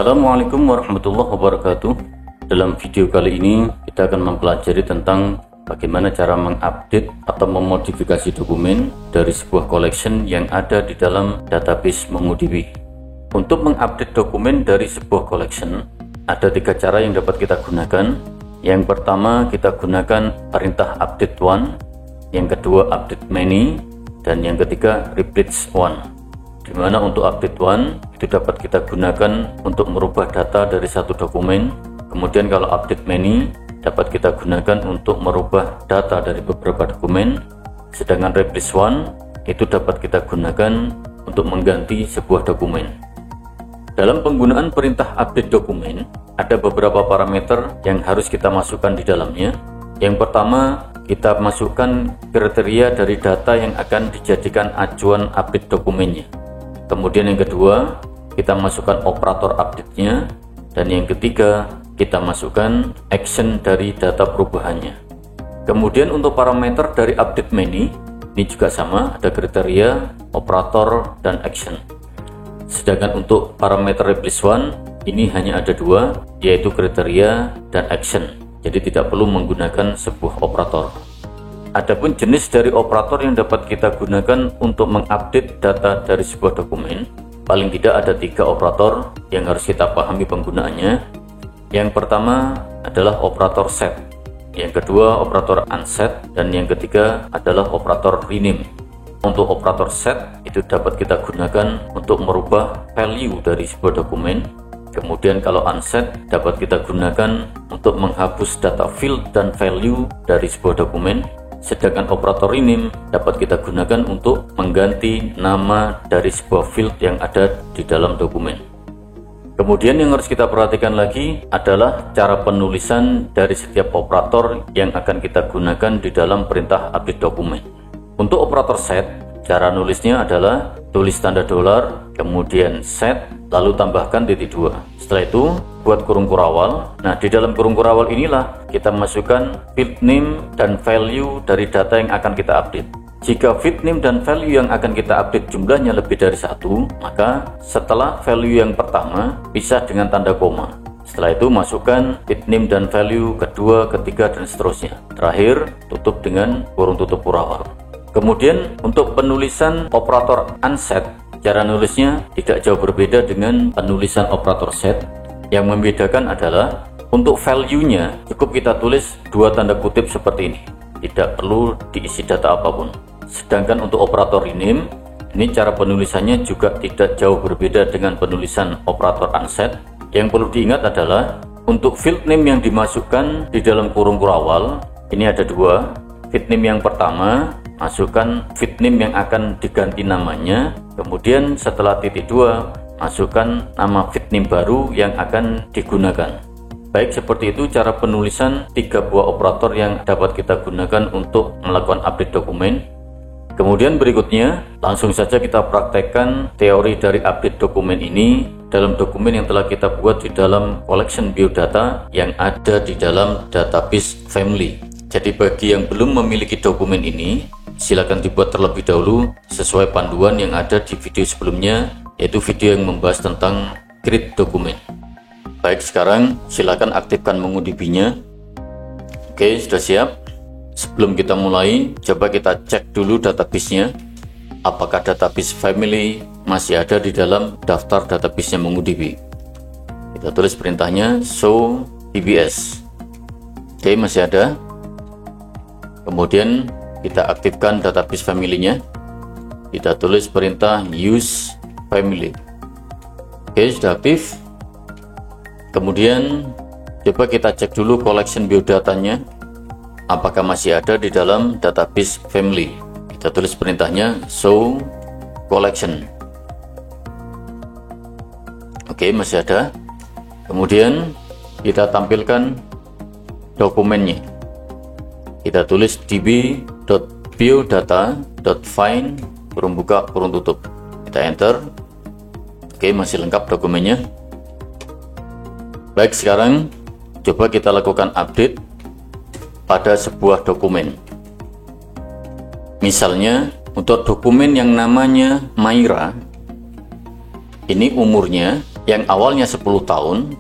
Assalamualaikum warahmatullahi wabarakatuh. Dalam video kali ini kita akan mempelajari tentang bagaimana cara mengupdate atau memodifikasi dokumen dari sebuah collection yang ada di dalam database MongoDB. Untuk mengupdate dokumen dari sebuah collection, ada 3 cara yang dapat kita gunakan. Yang pertama, kita gunakan perintah update one, yang kedua update many, dan yang ketiga replace one. Di mana untuk update one itu dapat kita gunakan untuk merubah data dari satu dokumen. Kemudian kalau update many dapat kita gunakan untuk merubah data dari beberapa dokumen. Sedangkan replace one itu dapat kita gunakan untuk mengganti sebuah dokumen. Dalam penggunaan perintah update dokumen, ada beberapa parameter yang harus kita masukkan di dalamnya. Yang pertama, kita masukkan kriteria dari data yang akan dijadikan acuan update dokumennya. Kemudian yang kedua, kita masukkan operator update-nya, dan yang ketiga, kita masukkan action dari data perubahannya. Kemudian untuk parameter dari update many, ini juga sama, ada kriteria, operator, dan action. Sedangkan untuk parameter replace one, ini hanya ada 2, yaitu kriteria dan action. Jadi tidak perlu menggunakan sebuah operator. Adapun jenis dari operator yang dapat kita gunakan untuk mengupdate data dari sebuah dokumen, paling tidak ada 3 operator yang harus kita pahami penggunaannya. Yang pertama adalah operator set, yang kedua operator unset, dan yang ketiga adalah operator rename. Untuk operator set itu dapat kita gunakan untuk merubah value dari sebuah dokumen. Kemudian kalau unset dapat kita gunakan untuk menghapus data field dan value dari sebuah dokumen. Sedangkan operator rename dapat kita gunakan untuk mengganti nama dari sebuah field yang ada di dalam dokumen. Kemudian yang harus kita perhatikan lagi adalah cara penulisan dari setiap operator yang akan kita gunakan di dalam perintah update dokumen. Untuk operator set, cara nulisnya adalah tulis tanda dolar, kemudian set, lalu tambahkan titik 2. Setelah itu buat kurung kurawal. Nah, di dalam kurung kurawal inilah kita masukkan field name dan value dari data yang akan kita update. Jika field name dan value yang akan kita update jumlahnya lebih dari 1, maka setelah value yang pertama pisah dengan tanda koma. Setelah itu masukkan field name dan value kedua, ketiga, dan seterusnya. Terakhir tutup dengan kurung tutup kurawal. Kemudian untuk penulisan operator unset, cara nulisnya tidak jauh berbeda dengan penulisan operator set. Yang membedakan adalah untuk value-nya cukup kita tulis 2 tanda kutip seperti ini, tidak perlu diisi data apapun. Sedangkan untuk operator rename, ini cara penulisannya juga tidak jauh berbeda dengan penulisan operator unset. Yang perlu diingat adalah untuk field name yang dimasukkan di dalam kurung kurawal, ini ada 2. Field name yang pertama, masukkan field name yang akan diganti namanya. Kemudian setelah titik 2, masukkan nama field name baru yang akan digunakan. Baik, seperti itu cara penulisan 3 buah operator yang dapat kita gunakan untuk melakukan update dokumen. Kemudian berikutnya, langsung saja kita praktekkan teori dari update dokumen ini dalam dokumen yang telah kita buat di dalam collection biodata yang ada di dalam database family. Jadi bagi yang belum memiliki dokumen ini, silakan dibuat terlebih dahulu sesuai panduan yang ada di video sebelumnya, yaitu video yang membahas tentang create dokumen. Baik, sekarang silakan aktifkan MongoDB-nya. Oke, sudah siap. Sebelum kita mulai, coba kita cek dulu database-nya. Apakah database family masih ada di dalam daftar database-nya MongoDB. Kita tulis perintahnya show DBS. Oke, masih ada. Kemudian kita aktifkan database family-nya. Kita tulis perintah use family. Oke, sudah aktif. Kemudian coba kita cek dulu collection biodatanya, apakah masih ada di dalam database family. Kita tulis perintahnya show collection. Oke, masih ada. Kemudian kita tampilkan dokumennya. Kita tulis db.biodata.find kurung buka kurung tutup. Kita enter. Oke, masih lengkap dokumennya. Baik, sekarang coba kita lakukan update pada sebuah dokumen. Misalnya untuk dokumen yang namanya Maira, ini umurnya yang awalnya 10 tahun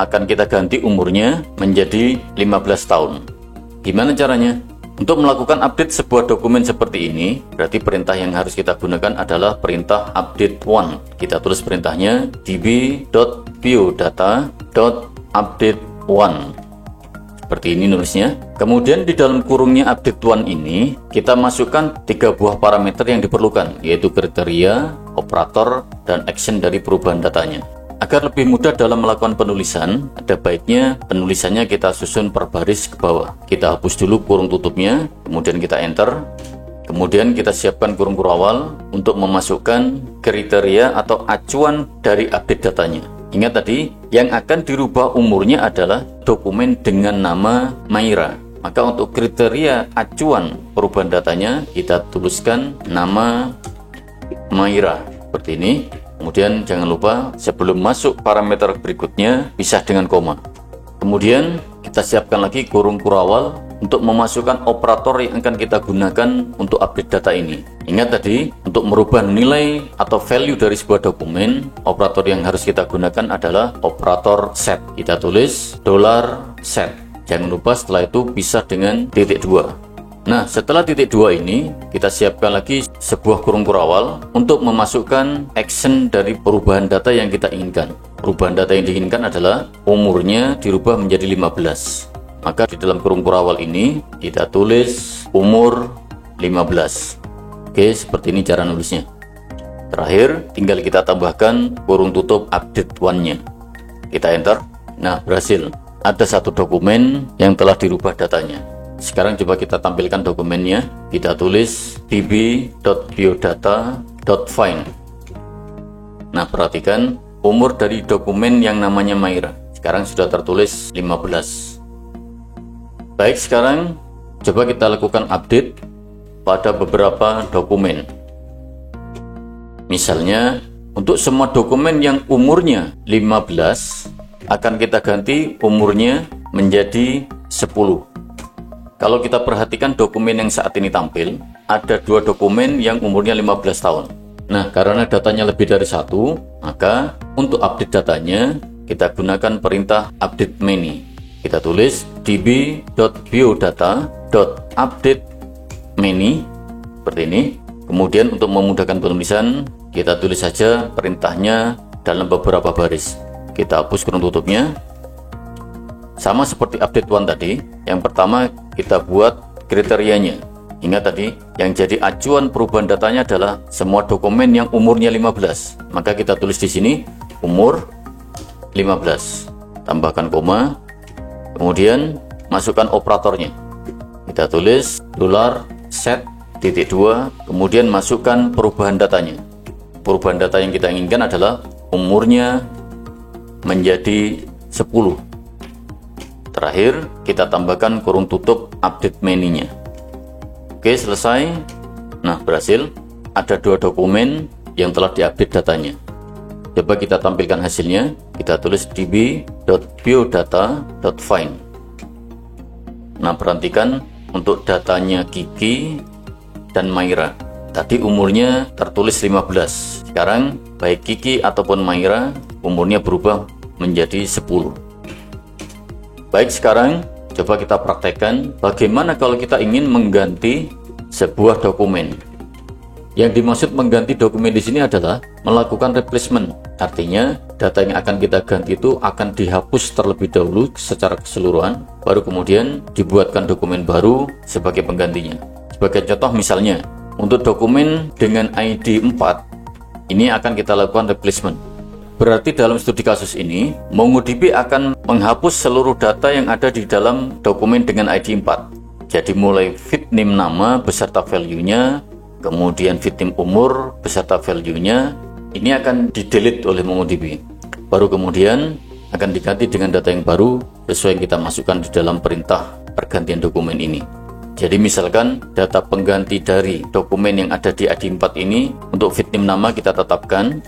akan kita ganti umurnya menjadi 15 tahun. Gimana caranya? Untuk melakukan update sebuah dokumen seperti ini, berarti perintah yang harus kita gunakan adalah perintah update one. Kita tulis perintahnya db.biodata.update1. Seperti ini nulisnya. Kemudian di dalam kurungnya update one ini, kita masukkan 3 buah parameter yang diperlukan, yaitu kriteria, operator, dan action dari perubahan datanya. Agar lebih mudah dalam melakukan penulisan, ada baiknya penulisannya kita susun per baris ke bawah. Kita hapus dulu kurung tutupnya, kemudian kita enter. Kemudian kita siapkan kurung awal untuk memasukkan kriteria atau acuan dari update datanya. Ingat tadi, yang akan dirubah umurnya adalah dokumen dengan nama Maira. Maka untuk kriteria acuan perubahan datanya, kita tuliskan nama Maira seperti ini. Kemudian jangan lupa sebelum masuk parameter berikutnya pisah dengan koma. Kemudian kita siapkan lagi kurung kurawal untuk memasukkan operator yang akan kita gunakan untuk update data ini. Ingat tadi, untuk merubah nilai atau value dari sebuah dokumen, operator yang harus kita gunakan adalah operator set. Kita tulis $set. Jangan lupa setelah itu pisah dengan titik 2. Nah, setelah titik 2 ini, kita siapkan lagi sebuah kurung kurawal untuk memasukkan action dari perubahan data yang kita inginkan. Perubahan data yang diinginkan adalah umurnya dirubah menjadi 15. Maka di dalam kurung kurawal ini, kita tulis umur 15. Oke, seperti ini cara nulisnya. Terakhir, tinggal kita tambahkan kurung tutup update one-nya. Kita enter. Nah, berhasil. Ada satu dokumen yang telah dirubah datanya. Sekarang coba kita tampilkan dokumennya. Kita tulis db.biodata.find. Nah, perhatikan umur dari dokumen yang namanya Maira. Sekarang sudah tertulis 15. Baik, sekarang coba kita lakukan update pada beberapa dokumen. Misalnya, untuk semua dokumen yang umurnya 15, akan kita ganti umurnya menjadi 10. Kalau kita perhatikan dokumen yang saat ini tampil, ada 2 dokumen yang umurnya 15 tahun. Nah, karena datanya lebih dari 1, maka untuk update datanya, kita gunakan perintah update many. Kita tulis db.biodata.update many seperti ini. Kemudian untuk memudahkan penulisan, kita tulis saja perintahnya dalam beberapa baris. Kita hapus kurung tutupnya. Sama seperti update one tadi, yang pertama kita buat kriterianya. Ingat tadi, yang jadi acuan perubahan datanya adalah semua dokumen yang umurnya 15. Maka kita tulis di sini umur 15. Tambahkan koma. Kemudian masukkan operatornya. Kita tulis $set titik 2, kemudian masukkan perubahan datanya. Perubahan data yang kita inginkan adalah umurnya menjadi 10. Terakhir, kita tambahkan kurung tutup update many-nya. Oke, selesai. Nah, berhasil. Ada 2 dokumen yang telah diupdate datanya. Coba kita tampilkan hasilnya. Kita tulis db.biodata.find. Nah, perhatikan untuk datanya Kiki dan Maira. Tadi umurnya tertulis 15. Sekarang, baik Kiki ataupun Maira, umurnya berubah menjadi 10. Baik, sekarang coba kita praktekkan bagaimana kalau kita ingin mengganti sebuah dokumen. Yang dimaksud mengganti dokumen di sini adalah melakukan replacement. Artinya, data yang akan kita ganti itu akan dihapus terlebih dahulu secara keseluruhan, baru kemudian dibuatkan dokumen baru sebagai penggantinya. Sebagai contoh misalnya, untuk dokumen dengan ID 4, ini akan kita lakukan replacement. Berarti dalam studi kasus ini, MongoDB akan menghapus seluruh data yang ada di dalam dokumen dengan ID 4. Jadi mulai feed name nama beserta value-nya, kemudian feed name umur beserta value-nya, ini akan di-delete oleh MongoDB. Baru kemudian akan diganti dengan data yang baru sesuai yang kita masukkan di dalam perintah pergantian dokumen ini. Jadi misalkan data pengganti dari dokumen yang ada di ID 4 ini, untuk feed name nama kita tetapkan,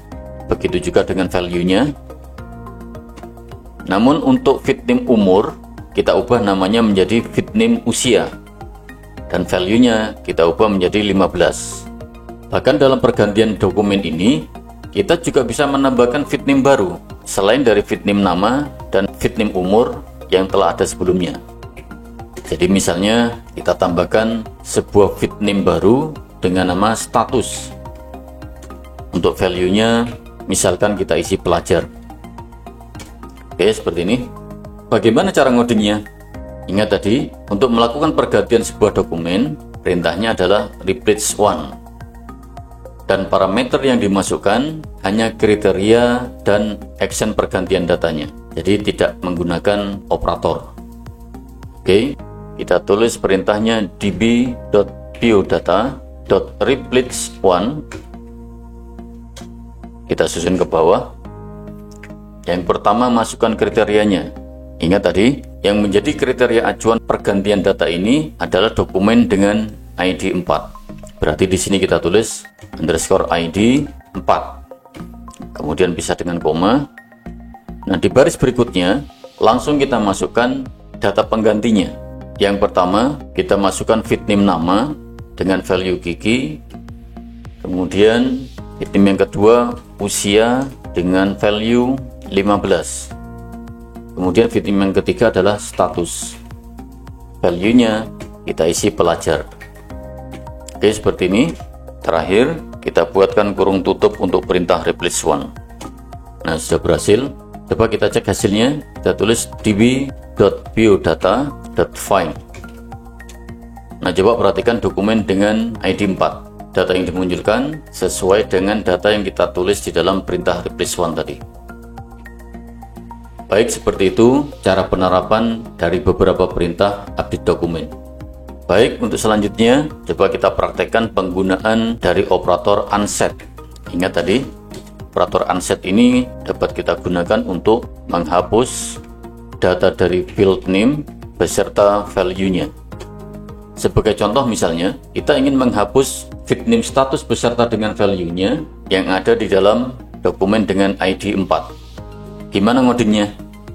begitu juga dengan value-nya. Namun untuk feed name umur, kita ubah namanya menjadi feed name usia, dan value-nya kita ubah menjadi 15. Bahkan dalam pergantian dokumen ini, kita juga bisa menambahkan fit name baru selain dari fit name nama dan fit name umur yang telah ada sebelumnya. Jadi misalnya kita tambahkan sebuah fit name baru dengan nama status. Untuk value-nya misalkan kita isi pelajar. Oke, seperti ini. Bagaimana cara ngodingnya? Ingat tadi, untuk melakukan pergantian sebuah dokumen, perintahnya adalah replace one. Dan parameter yang dimasukkan hanya kriteria dan action pergantian datanya. Jadi tidak menggunakan operator. Oke, kita tulis perintahnya db.biodata.replace one. Kita susun ke bawah. Yang pertama, masukkan kriterianya. Ingat tadi, yang menjadi kriteria acuan pergantian data ini adalah dokumen dengan ID 4. Berarti di sini kita tulis underscore ID 4. Kemudian bisa dengan koma. Nah, di baris berikutnya langsung kita masukkan data penggantinya. Yang pertama, kita masukkan fit name nama dengan value Kiki. Kemudian fit name yang kedua, usia dengan value 15. Kemudian fit name yang ketiga adalah status. Value-nya kita isi pelajar. Oke, seperti ini. Terakhir, kita buatkan kurung tutup untuk perintah replace one. Nah, sudah berhasil. Coba kita cek hasilnya. Kita tulis db.biodata.find. Nah, coba perhatikan dokumen dengan ID 4. Data yang dimunculkan sesuai dengan data yang kita tulis di dalam perintah replace one tadi. Baik, seperti itu cara penerapan dari beberapa perintah update dokumen. Baik, untuk selanjutnya coba kita praktekkan penggunaan dari operator unset. Ingat tadi, operator unset ini dapat kita gunakan untuk menghapus data dari field name beserta value-nya. Sebagai contoh misalnya, kita ingin menghapus fit name status beserta dengan value-nya yang ada di dalam dokumen dengan ID 4. Gimana ngodingnya?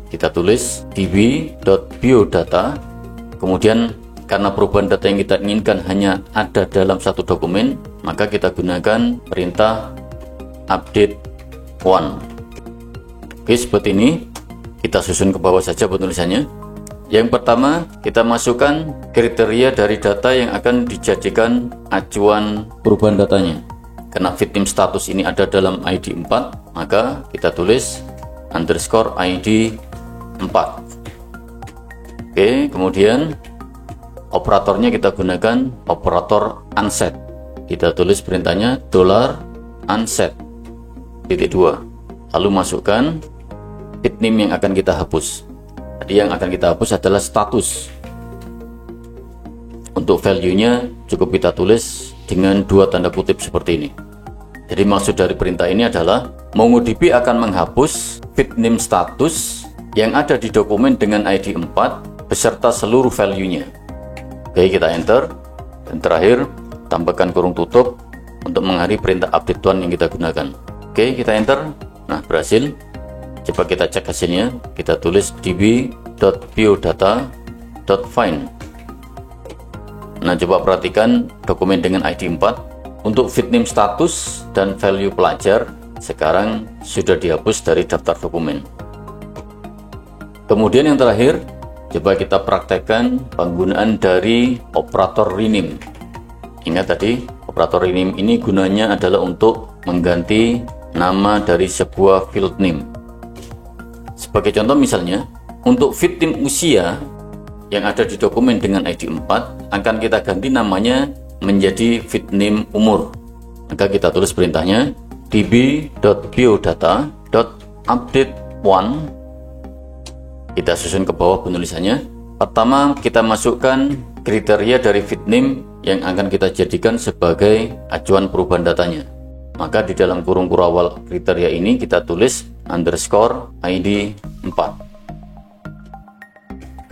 Kita tulis db.biodata, kemudian karena perubahan data yang kita inginkan hanya ada dalam satu dokumen, maka kita gunakan perintah update one. Oke, seperti ini. Kita susun ke bawah saja penulisannya. Yang pertama, kita masukkan kriteria dari data yang akan dijadikan acuan perubahan datanya. Karena fit name status ini ada dalam ID 4, maka kita tulis underscore ID 4. Oke, kemudian operatornya kita gunakan operator unset. Kita tulis perintahnya $unset .2. Lalu masukkan fit name yang akan kita hapus. Tadi yang akan kita hapus adalah status. Untuk value-nya cukup kita tulis dengan dua tanda kutip seperti ini. Jadi maksud dari perintah ini adalah MongoDB akan menghapus fit name status yang ada di dokumen dengan ID 4 beserta seluruh value-nya. Oke, kita enter. Dan terakhir, tambahkan kurung tutup untuk mengakhiri perintah update one yang kita gunakan. Oke, kita enter. Nah, berhasil. Coba kita cek hasilnya. Kita tulis db.biodata.find. Nah, coba perhatikan dokumen dengan ID 4 untuk fit name status dan value pelajar sekarang sudah dihapus dari daftar dokumen. Kemudian yang terakhir, coba kita praktekkan penggunaan dari operator rename. Ingat tadi, operator rename ini gunanya adalah untuk mengganti nama dari sebuah field name. Sebagai contoh misalnya, untuk fit name usia yang ada di dokumen dengan ID 4 akan kita ganti namanya menjadi fit name umur. Maka kita tulis perintahnya db.biodata.update one. Kita susun ke bawah penulisannya. Pertama, kita masukkan kriteria dari fit name yang akan kita jadikan sebagai acuan perubahan datanya. Maka di dalam kurung awal kriteria ini kita tulis underscore ID 4.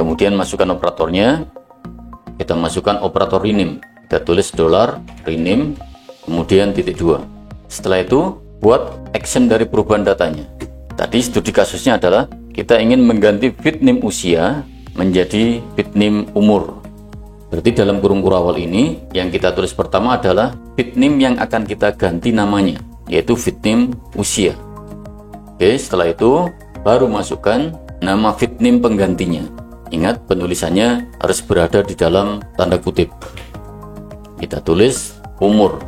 Kemudian masukkan operatornya. Kita masukkan operator rename. Kita tulis $rename, kemudian .2. Setelah itu, buat action dari perubahan datanya. Tadi studi kasusnya adalah kita ingin mengganti fit name usia menjadi fit name umur. Berarti dalam kurung awal ini yang kita tulis pertama adalah fit name yang akan kita ganti namanya. yaitu fit name usia. Oke, setelah itu baru masukkan nama fit name penggantinya. Ingat, penulisannya harus berada di dalam tanda kutip. Kita tulis umur.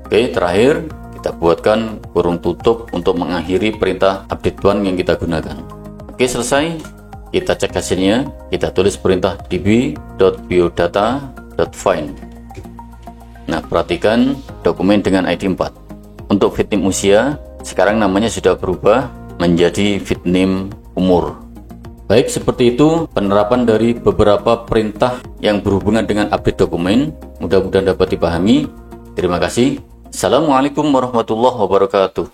Oke, terakhir kita buatkan kurung tutup untuk mengakhiri perintah update one yang kita gunakan. Oke, selesai. Kita cek hasilnya. Kita tulis perintah db.biodata.find. Nah, perhatikan dokumen dengan ID 4. Untuk fit name usia, sekarang namanya sudah berubah menjadi fit name umur. Baik, seperti itu penerapan dari beberapa perintah yang berhubungan dengan update dokumen. Mudah-mudahan dapat dipahami. Terima kasih. Assalamualaikum warahmatullahi wabarakatuh.